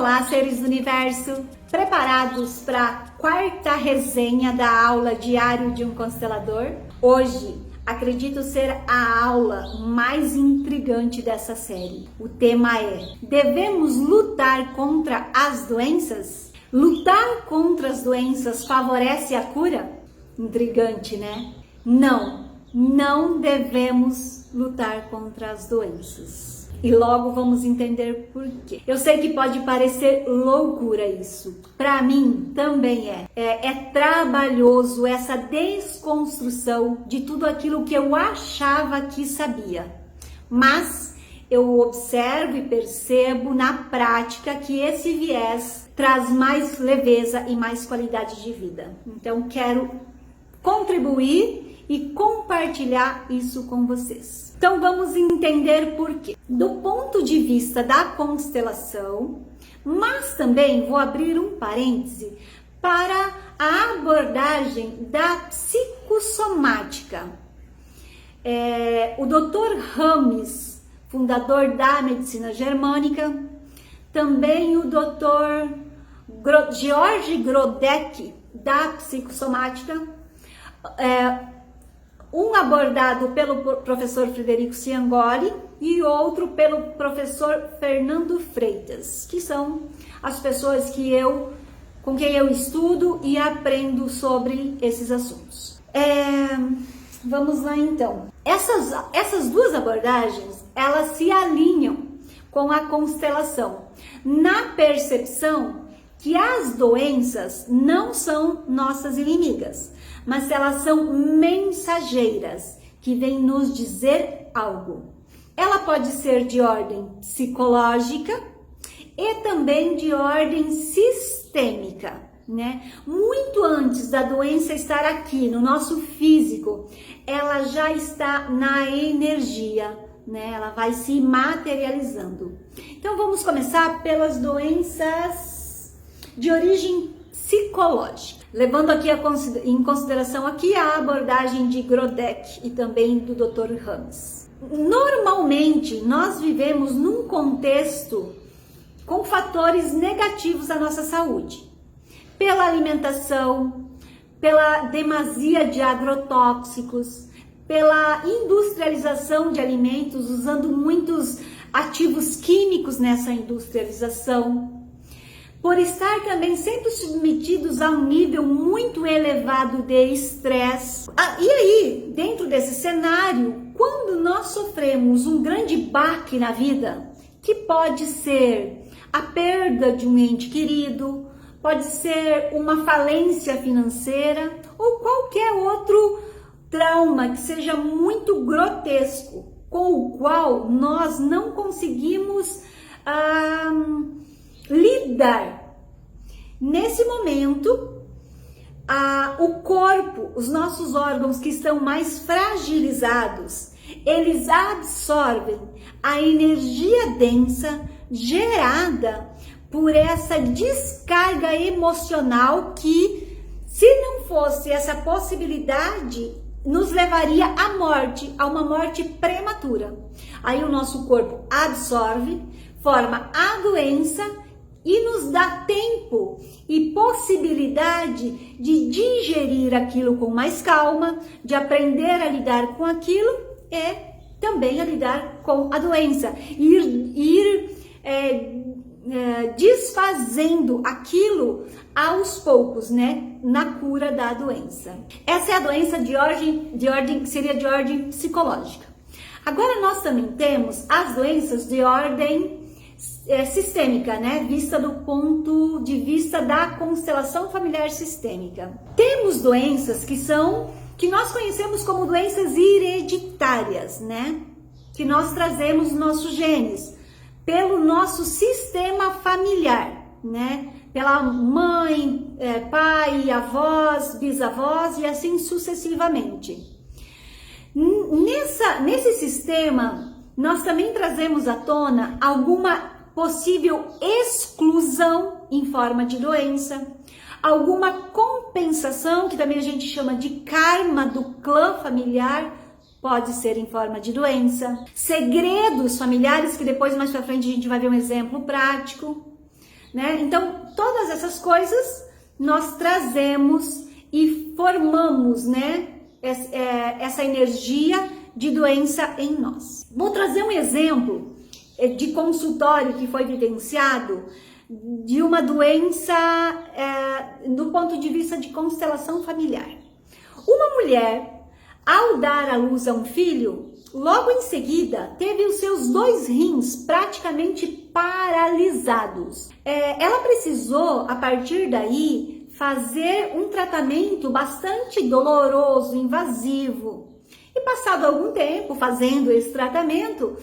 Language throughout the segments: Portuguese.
Olá, seres do universo! Preparados para a quarta resenha da aula Diário de um Constelador? Hoje, acredito ser a aula mais intrigante dessa série. O tema é: devemos lutar contra as doenças? Lutar contra as doenças favorece a cura? Intrigante, né? Não devemos lutar contra as doenças. E logo vamos entender por quê. Eu sei que pode parecer loucura isso. Para mim também é. É trabalhoso essa desconstrução de tudo aquilo que eu achava que sabia. Mas eu observo e percebo na prática que esse viés traz mais leveza e mais qualidade de vida. Então quero contribuir e compartilhar isso com vocês. Então vamos entender por quê. Do ponto de vista da constelação, mas também vou abrir um parêntese para a abordagem da psicossomática. O Dr. Rames, fundador da medicina germânica, também o Dr. George Grodeck, da psicossomática, um abordado pelo professor Frederico Ciangoli e outro pelo professor Fernando Freitas, que são as pessoas com quem eu estudo e aprendo sobre esses assuntos. Vamos lá então. Essas duas abordagens, elas se alinham com a constelação, na percepção que as doenças não são nossas inimigas, mas elas são mensageiras que vêm nos dizer algo. Ela pode ser de ordem psicológica e também de ordem sistêmica, né? Muito antes da doença estar aqui no nosso físico, ela já está na energia, né? Ela vai se materializando. Então vamos começar pelas doenças de origem psicológica, levando aqui em consideração aqui a abordagem de Grodeck e também do Dr. Rames. Normalmente nós vivemos num contexto com fatores negativos à nossa saúde, pela alimentação, pela demasia de agrotóxicos, pela industrialização de alimentos, usando muitos ativos químicos nessa industrialização, por estar também sempre submetidos a um nível muito elevado de estresse. E aí, dentro desse cenário, quando nós sofremos um grande baque na vida, que pode ser a perda de um ente querido, pode ser uma falência financeira ou qualquer outro trauma que seja muito grotesco, com o qual nós não conseguimos lidar. Nesse momento, o corpo, os nossos órgãos que estão mais fragilizados, eles absorvem a energia densa gerada por essa descarga emocional que, se não fosse essa possibilidade, nos levaria à morte, a uma morte prematura. Aí o nosso corpo absorve, forma a doença e nos dá tempo e possibilidade de digerir aquilo com mais calma, de aprender a lidar com aquilo e também a lidar com a doença, ir desfazendo aquilo aos poucos, né, na cura da doença. Essa é a doença que seria de ordem psicológica. Agora nós também temos as doenças de ordem sistêmica, né? Vista do ponto de vista da constelação familiar sistêmica. Temos doenças que nós conhecemos como doenças hereditárias, né? Que nós trazemos nos nossos genes, pelo nosso sistema familiar, né? Pela mãe, pai, avós, bisavós e assim sucessivamente. Nesse sistema, nós também trazemos à tona alguma possível exclusão em forma de doença, alguma compensação, que também a gente chama de karma do clã familiar, pode ser em forma de doença, segredos familiares, que depois mais pra frente a gente vai ver um exemplo prático, né? Então, todas essas coisas nós trazemos e formamos, né, essa energia de doença em nós. Vou trazer um exemplo de consultório que foi vivenciado de uma doença do ponto de vista de constelação familiar. Uma mulher, ao dar à luz a um filho, logo em seguida teve os seus 2 rins praticamente paralisados. Ela precisou, a partir daí, fazer um tratamento bastante doloroso, invasivo. E passado algum tempo fazendo esse tratamento,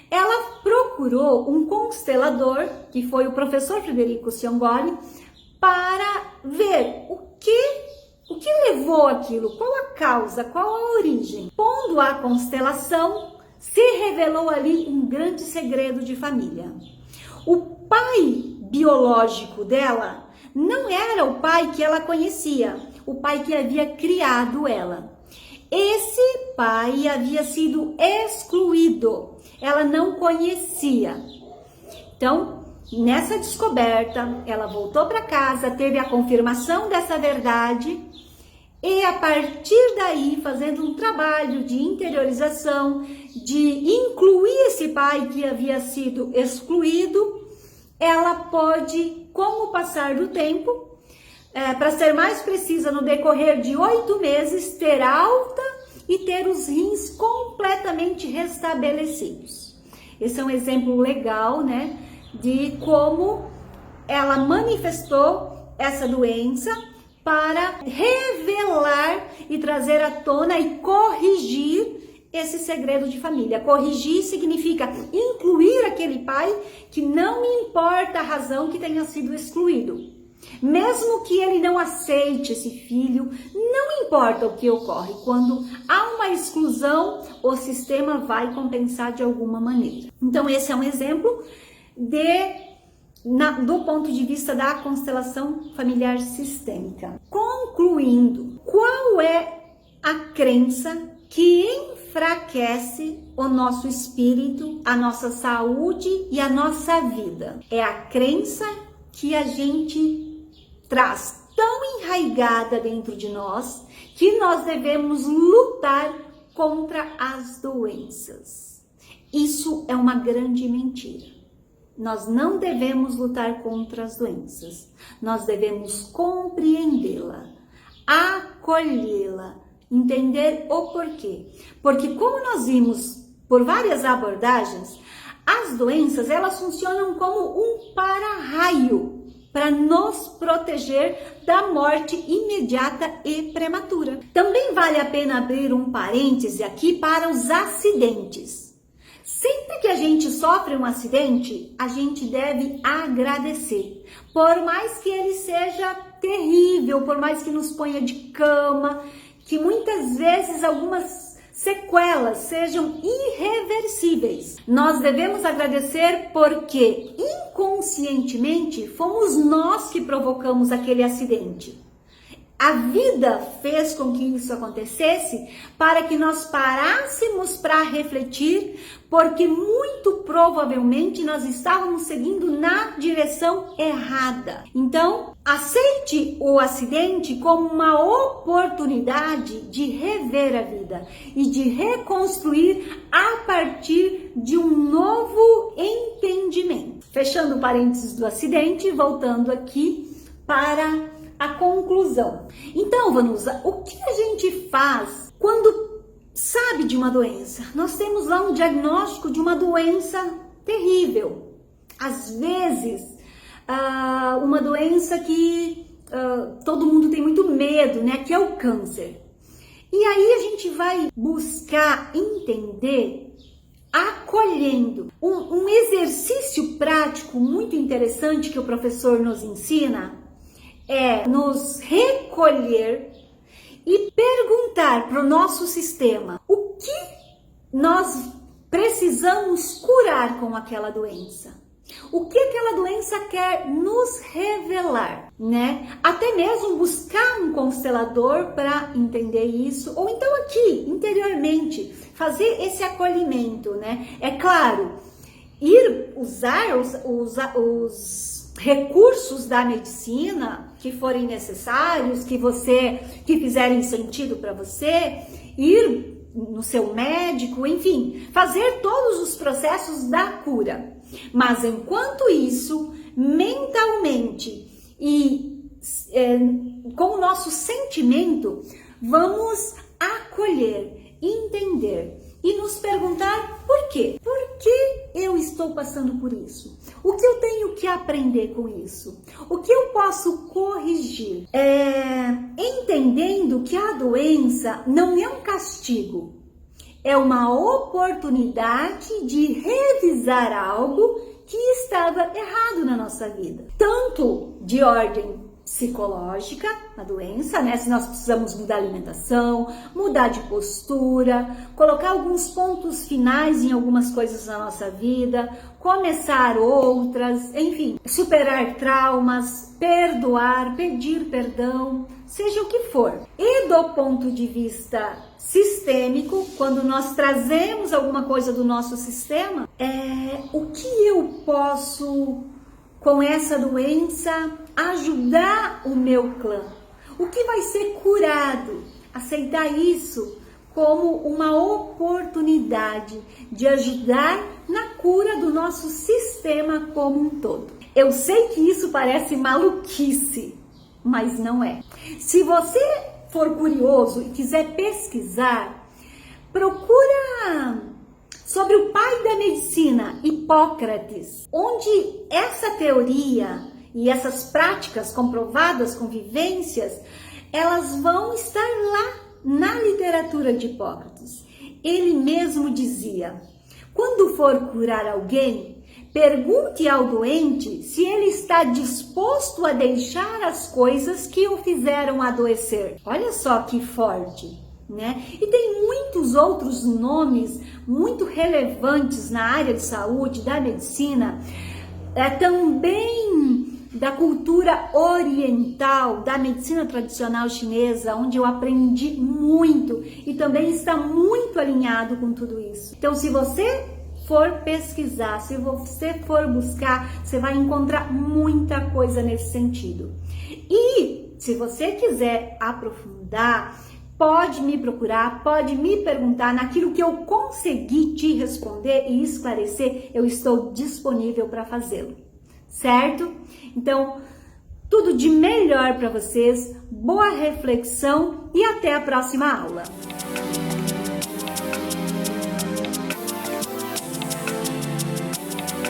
ela procurou um constelador, que foi o professor Frederico Ciongoli, para ver o que levou aquilo, qual a causa, qual a origem. Pondo a constelação, se revelou ali um grande segredo de família. O pai biológico dela não era o pai que ela conhecia, o pai que havia criado ela. Esse pai havia sido excluído, ela não conhecia. Então, nessa descoberta, ela voltou para casa, teve a confirmação dessa verdade e a partir daí, fazendo um trabalho de interiorização, de incluir esse pai que havia sido excluído, ela pôde, com o passar do tempo, para ser mais precisa, no decorrer de 8 meses, ter alta e ter os rins completamente restabelecidos. Esse é um exemplo legal, né, de como ela manifestou essa doença para revelar e trazer à tona e corrigir esse segredo de família. Corrigir significa incluir aquele pai que não importa a razão que tenha sido excluído. Mesmo que ele não aceite esse filho, não importa o que ocorre. Quando há uma exclusão, o sistema vai compensar de alguma maneira. Então, esse é um exemplo do ponto de vista da constelação familiar sistêmica. Concluindo, qual é a crença que enfraquece o nosso espírito, a nossa saúde e a nossa vida? É a crença que a gente traz tão enraigada dentro de nós que nós devemos lutar contra as doenças. Isso é uma grande mentira. Nós não devemos lutar contra as doenças. Nós devemos compreendê-la, acolhê-la, entender o porquê. Porque como nós vimos por várias abordagens, as doenças elas funcionam como um para-raio para nos proteger da morte imediata e prematura. Também vale a pena abrir um parêntese aqui para os acidentes. Sempre que a gente sofre um acidente, a gente deve agradecer. Por mais que ele seja terrível, por mais que nos ponha de cama, que muitas vezes algumas sequelas sejam irreversíveis. Nós devemos agradecer porque inconscientemente fomos nós que provocamos aquele acidente. A vida fez com que isso acontecesse para que nós parássemos para refletir, porque muito provavelmente nós estávamos seguindo na direção errada. Então, aceite o acidente como uma oportunidade de rever a vida e de reconstruir a partir de um novo entendimento. Fechando o parênteses do acidente, voltando aqui para a conclusão. Então, Vanusa, o que a gente faz quando sabe de uma doença? Nós temos lá um diagnóstico de uma doença terrível. Às vezes, uma doença que todo mundo tem muito medo, né? Que é o câncer. E aí a gente vai buscar entender acolhendo. Um exercício prático muito interessante que o professor nos ensina é nos recolher e perguntar para o nosso sistema o que nós precisamos curar com aquela doença. O que aquela doença quer nos revelar, né? Até mesmo buscar um constelador para entender isso, ou então aqui, interiormente, fazer esse acolhimento, né? É claro, usar recursos da medicina que forem necessários, que fizerem sentido para você, ir no seu médico, enfim, fazer todos os processos da cura. Mas enquanto isso, mentalmente e com o nosso sentimento, vamos acolher, entender e nos perguntar por quê? Por que eu estou passando por isso? O que eu tenho que aprender com isso? O que eu posso corrigir? Entendendo que a doença não é um castigo, é uma oportunidade de revisar algo que estava errado na nossa vida. Tanto de ordem psicológica, a doença, né? Se nós precisamos mudar a alimentação, mudar de postura, colocar alguns pontos finais em algumas coisas na nossa vida, começar outras, enfim, superar traumas, perdoar, pedir perdão, seja o que for. E do ponto de vista sistêmico, quando nós trazemos alguma coisa do nosso sistema, o que eu posso, com essa doença, ajudar o meu clã? O que vai ser curado? Aceitar isso como uma oportunidade de ajudar na cura do nosso sistema como um todo. Eu sei que isso parece maluquice, mas não é. Se você for curioso e quiser pesquisar, procura sobre o pai da medicina, Hipócrates, onde essa teoria e essas práticas comprovadas com vivências, elas vão estar lá na literatura de Hipócrates. Ele mesmo dizia: quando for curar alguém, pergunte ao doente se ele está disposto a deixar as coisas que o fizeram adoecer. Olha só que forte, né? E tem muitos outros nomes muito relevantes na área de saúde, da medicina, também da cultura oriental, da medicina tradicional chinesa, onde eu aprendi muito e também está muito alinhado com tudo isso. Então, se você for pesquisar, se você for buscar, você vai encontrar muita coisa nesse sentido. E se você quiser aprofundar, pode me procurar, pode me perguntar. Naquilo que eu conseguir te responder e esclarecer, eu estou disponível para fazê-lo, certo? Então, tudo de melhor para vocês, boa reflexão e até a próxima aula.